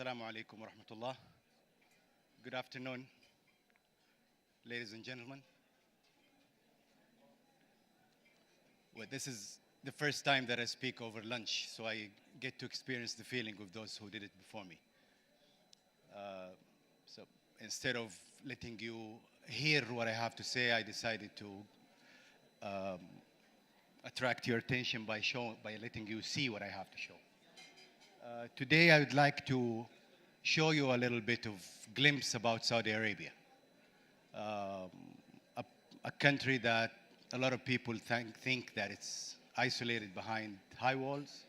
Assalamu alaikum wa rahmatullah. Good afternoon, ladies and gentlemen. Well, this is the first time that I speak over lunch, so I get to experience the feeling of those who did it before me. So instead of letting you hear what I have to say, I decided to um, attract your attention by letting you see what I have to show. Today, I would like to show you a little bit of glimpse about Saudi Arabia, um, a, a country that a lot of people think that it's isolated behind high walls.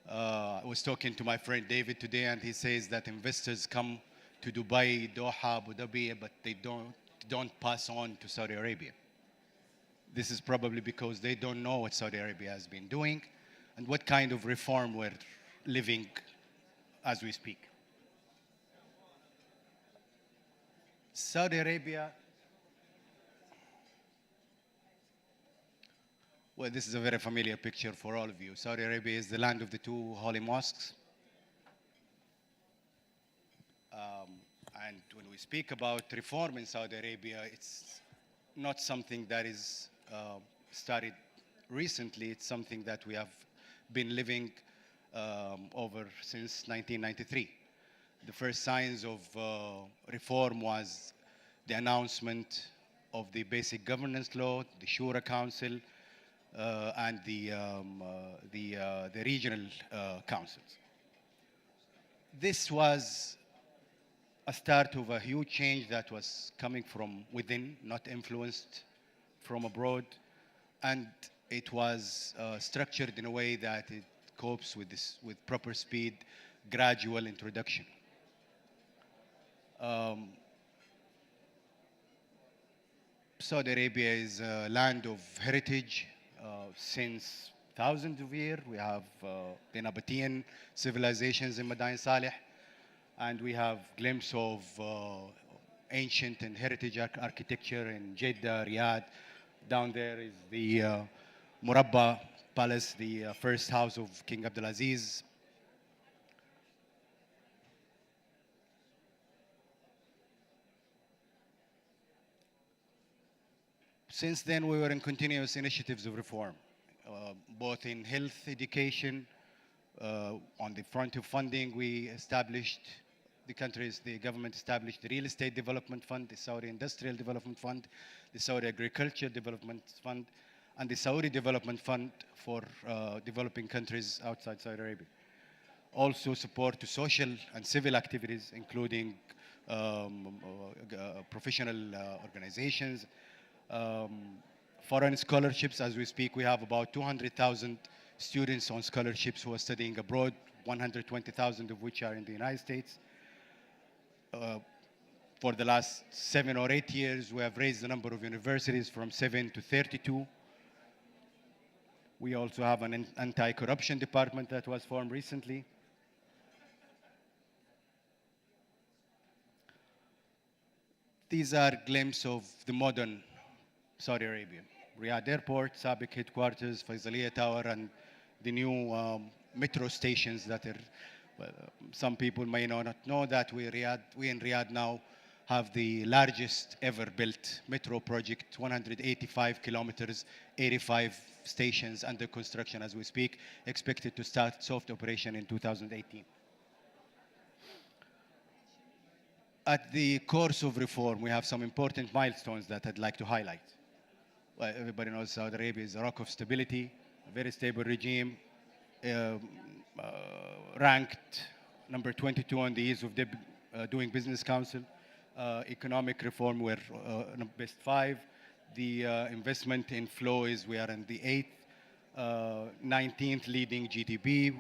I was talking to my friend David today, and he says that investors come to Dubai, Doha, Abu Dhabi, but they don't pass on to Saudi Arabia. This is probably because they don't know what Saudi Arabia has been doing and what kind of reform we're living as we speak. Saudi Arabia, well, this is a very familiar picture for all of you. Saudi Arabia is the land of the two holy mosques. And when we speak about reform in Saudi Arabia, it's not something that is started recently. It's something that we have been living over since 1993. The first signs of reform was the announcement of the Basic Governance Law, the Shura Council, and the regional councils. This was a start of a huge change that was coming from within, not influenced from abroad, and it was structured in a way that it copes with this with proper speed, gradual introduction. Saudi Arabia is a land of heritage since thousands of years. We have the Nabatean civilizations in Madain Saleh, and we have glimpse of ancient and heritage architecture in Jeddah, Riyadh. Down there is the Murabba Palace, the first house of King Abdulaziz. Since then, we were in continuous initiatives of reform, both in health, education, on the front of funding. We established, the government established the Real Estate Development Fund, the Saudi Industrial Development Fund, the Saudi Agriculture Development Fund, and the Saudi Development Fund for developing countries outside Saudi Arabia. Also support to social and civil activities, including professional organizations, foreign scholarships. As we speak, we have about 200,000 students on scholarships who are studying abroad, 120,000 of which are in the United States. For the last 7 or 8 years, we have raised the number of universities from 7 to 32. We also have an anti-corruption department that was formed recently. These are glimpses of the modern Saudi Arabia. Riyadh Airport, Sabiq headquarters, Faisaliya Tower, and the new metro stations that are, some people may not know that we in Riyadh now have the largest ever built metro project, 185 kilometers, 85 stations under construction as we speak, expected to start soft operation in 2018. At the course of reform, we have some important milestones that I'd like to highlight. Well, everybody knows Saudi Arabia is a rock of stability, a very stable regime, ranked number 22 on the Ease of Doing Business Council. Economic reform, we're best 5. The investment in flow is we are in the 8th, 19th leading GDP.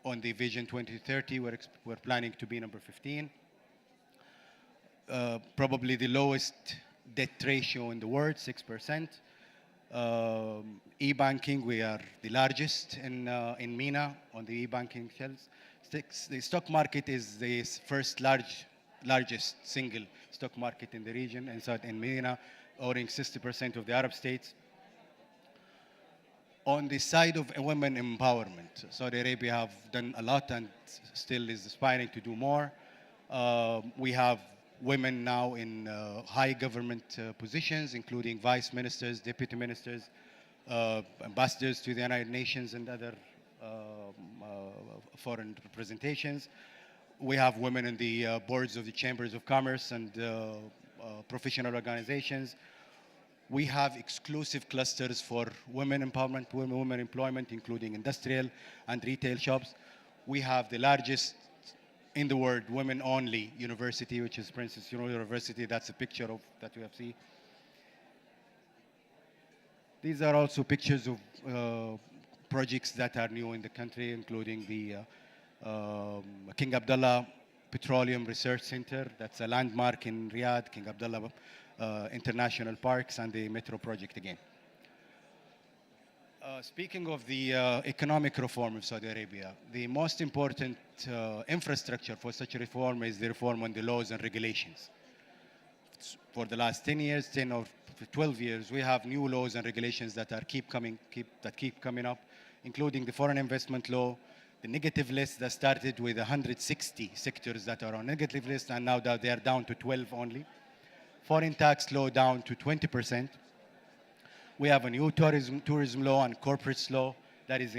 On the Vision 2030, we're planning to be number 15. Probably the lowest debt ratio in the world, 6%. E-banking, we are the largest in MENA on the e-banking shelves. The stock market is the first largest single stock market in the region, and so in MENA, owning 60% of the Arab states. On the side of women empowerment, Saudi Arabia have done a lot and still is aspiring to do more. We have women now in high government positions, including vice ministers, deputy ministers, ambassadors to the United Nations and other foreign representations. We have women in the boards of the chambers of commerce and professional organizations. We have exclusive clusters for women empowerment, women employment, including industrial and retail shops. We have the largest in the world women-only university, which is Princess University. That's a picture of that you have seen. These are also pictures of projects that are new in the country, including the King Abdullah Petroleum Research Center. That's a landmark in Riyadh, King Abdullah International Parks, and the Metro project again. Speaking of the economic reform of Saudi Arabia, the most important infrastructure for such a reform is the reform on the laws and regulations. For the last 10 years, 10 or 12 years, we have new laws and regulations that keep coming up, including the foreign investment law, the negative list that started with 160 sectors that are on negative list, and now that they are down to 12 only. Foreign tax law down to 20%. We have a new tourism law and corporates law that is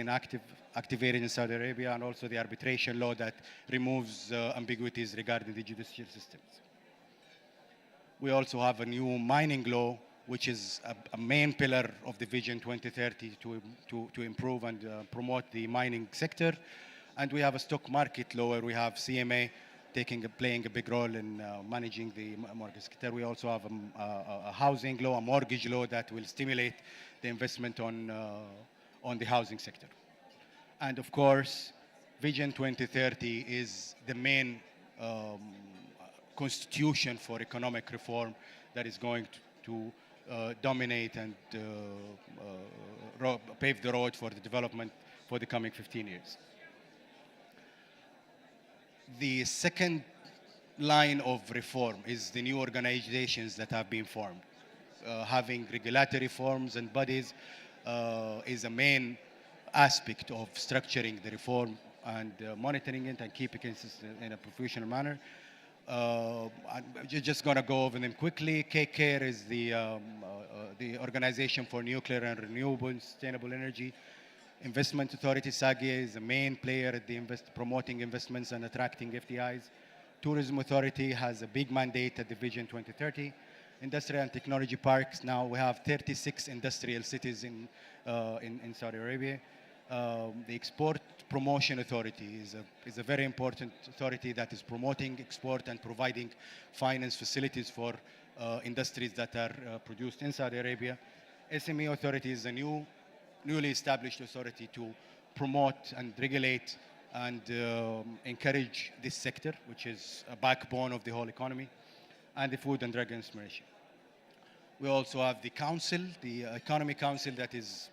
activated in Saudi Arabia, and also the arbitration law that removes ambiguities regarding the judicial systems. We also have a new mining law, which is a main pillar of the Vision 2030 to improve and promote the mining sector. And we have a stock market law where we have CMA playing a big role in managing the mortgage sector. We also have a housing law, a mortgage law that will stimulate the investment on the housing sector. And of course, Vision 2030 is the main constitution for economic reform that is going to dominate and pave the road for the development for the coming 15 years. The second line of reform is the new organizations that have been formed. Having regulatory forms and bodies is a main aspect of structuring the reform and monitoring it and keeping it in a professional manner. I'm just going to go over them quickly. KCARE is the Organization for Nuclear and Renewable and Sustainable Energy. Investment Authority, SAGIA, is the main player at the promoting investments and attracting FDIs. Tourism Authority has a big mandate at the Vision 2030. Industrial and Technology Parks, now we have 36 industrial cities in Saudi Arabia. The Export Promotion Authority is a very important authority that is promoting export and providing finance facilities for industries that are produced in Saudi Arabia. SME Authority is a newly established authority to promote and regulate and encourage this sector, which is a backbone of the whole economy, and the Food and Drug Administration. We also have the council, the Economy Council, that is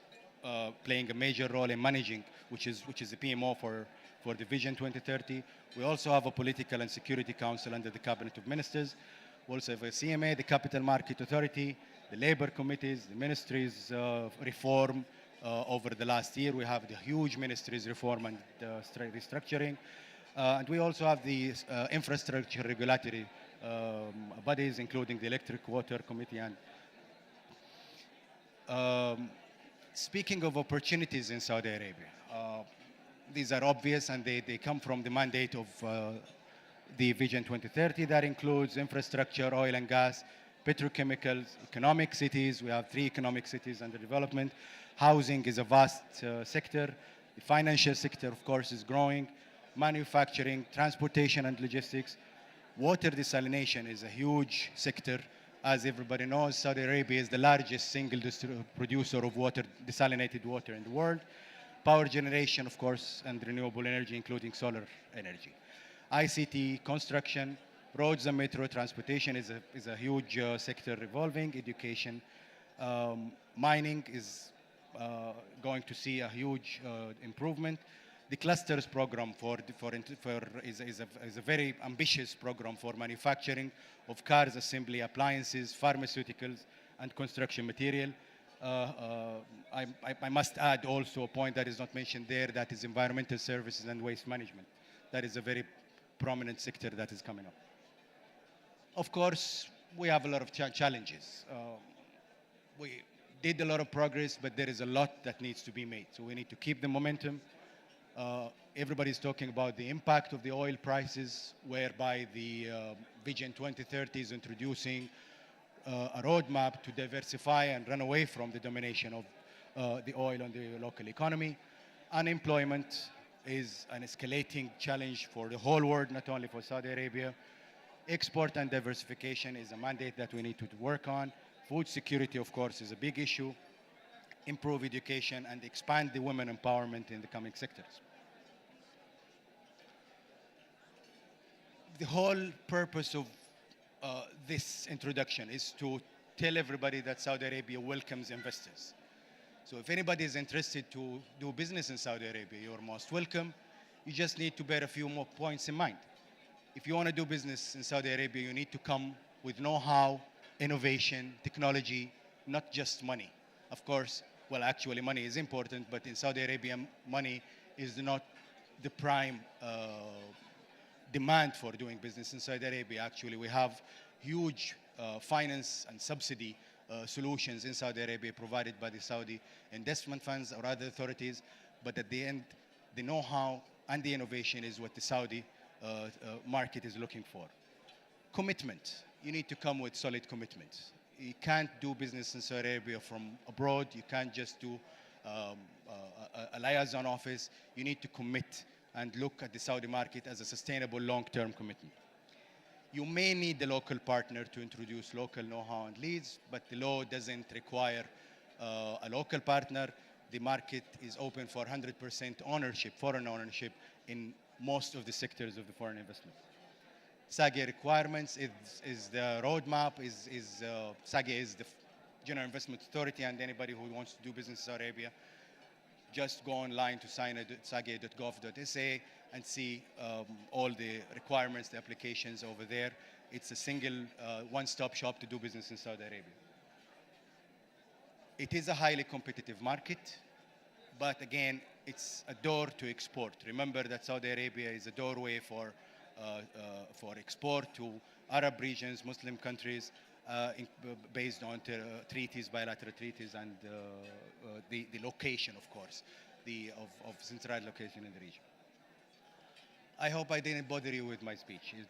playing a major role in managing, which is the PMO for the Vision 2030. We also have a Political and Security Council under the Cabinet of Ministers. We also have a CMA, the Capital Market Authority, the labor committees, the ministries reform. Over the last year, we have the huge ministries reform and restructuring. And we also have the infrastructure regulatory bodies, including the Electric Water Committee. And speaking of opportunities in Saudi Arabia, these are obvious and they come from the mandate of the Vision 2030. That includes infrastructure, oil and gas, petrochemicals, economic cities. We have 3 economic cities under development. Housing is a vast sector. The financial sector, of course, is growing. Manufacturing, transportation and logistics. Water desalination is a huge sector. As everybody knows, Saudi Arabia is the largest single producer of desalinated water in the world. Power generation, of course, and renewable energy, including solar energy. ICT, construction, roads and metro transportation is a huge sector evolving. Education, mining is going to see a huge improvement. The clusters program is a very ambitious program for manufacturing of cars, assembly, appliances, pharmaceuticals, and construction material. I must add also a point that is not mentioned there, that is environmental services and waste management. That is a very prominent sector that is coming up. Of course, we have a lot of challenges. We did a lot of progress, but there is a lot that needs to be made. So we need to keep the momentum. Everybody's talking about the impact of the oil prices, whereby the Vision 2030 is introducing a roadmap to diversify and run away from the domination of the oil on the local economy. Unemployment is an escalating challenge for the whole world, not only for Saudi Arabia. Export and diversification is a mandate that we need to work on. Food security, of course, is a big issue. Improve education and expand the women empowerment in the coming sectors. The whole purpose of this introduction is to tell everybody that Saudi Arabia welcomes investors. So if anybody is interested to do business in Saudi Arabia, you're most welcome. You just need to bear a few more points in mind. If you want to do business in Saudi Arabia, you need to come with know-how, innovation, technology, not just money. Of course, well, actually money is important, but in Saudi Arabia, money is not the prime demand for doing business in Saudi Arabia. Actually, we have huge finance and subsidy solutions in Saudi Arabia provided by the Saudi investment funds or other authorities. But at the end, the know-how and the innovation is what the Saudi market is looking for. Commitment. You need to come with solid commitment. You can't do business in Saudi Arabia from abroad. You can't just do a liaison office. You need to commit and look at the Saudi market as a sustainable long-term commitment. You may need the local partner to introduce local know-how and leads, but the law doesn't require a local partner. The market is open for 100% ownership, foreign ownership, in most of the sectors of the foreign investment. SAGE requirements is the roadmap, SAGE is the General Investment Authority, and anybody who wants to do business in Saudi Arabia, just go online to sage.gov.sa and see all the requirements, the applications over there. It's a single one-stop shop to do business in Saudi Arabia. It is a highly competitive market, but again, it's a door to export. Remember that Saudi Arabia is a doorway for export to Arab regions, Muslim countries, based on treaties, bilateral treaties, and the location, of course, of central location in the region. I hope I didn't bother you with my speech. I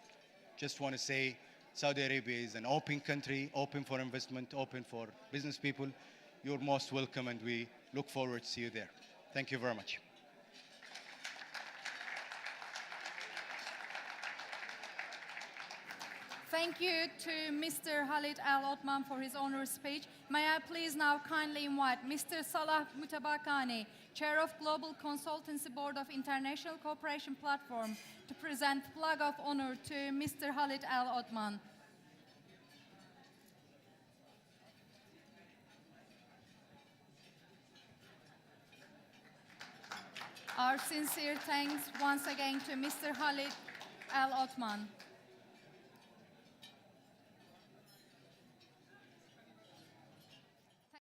just want to say Saudi Arabia is an open country, open for investment, open for business people. You're most welcome, and we look forward to see you there. Thank you very much. Thank you to Mr. Khalid Al Othman for his honors speech. May I please now kindly invite Mr. Salah Mutabakani, Chair of Global Consultancy Board of International Cooperation Platform, to present flag of honor to Mr. Khalid Al Othman. Our sincere thanks once again to Mr. Khalid Al Othman.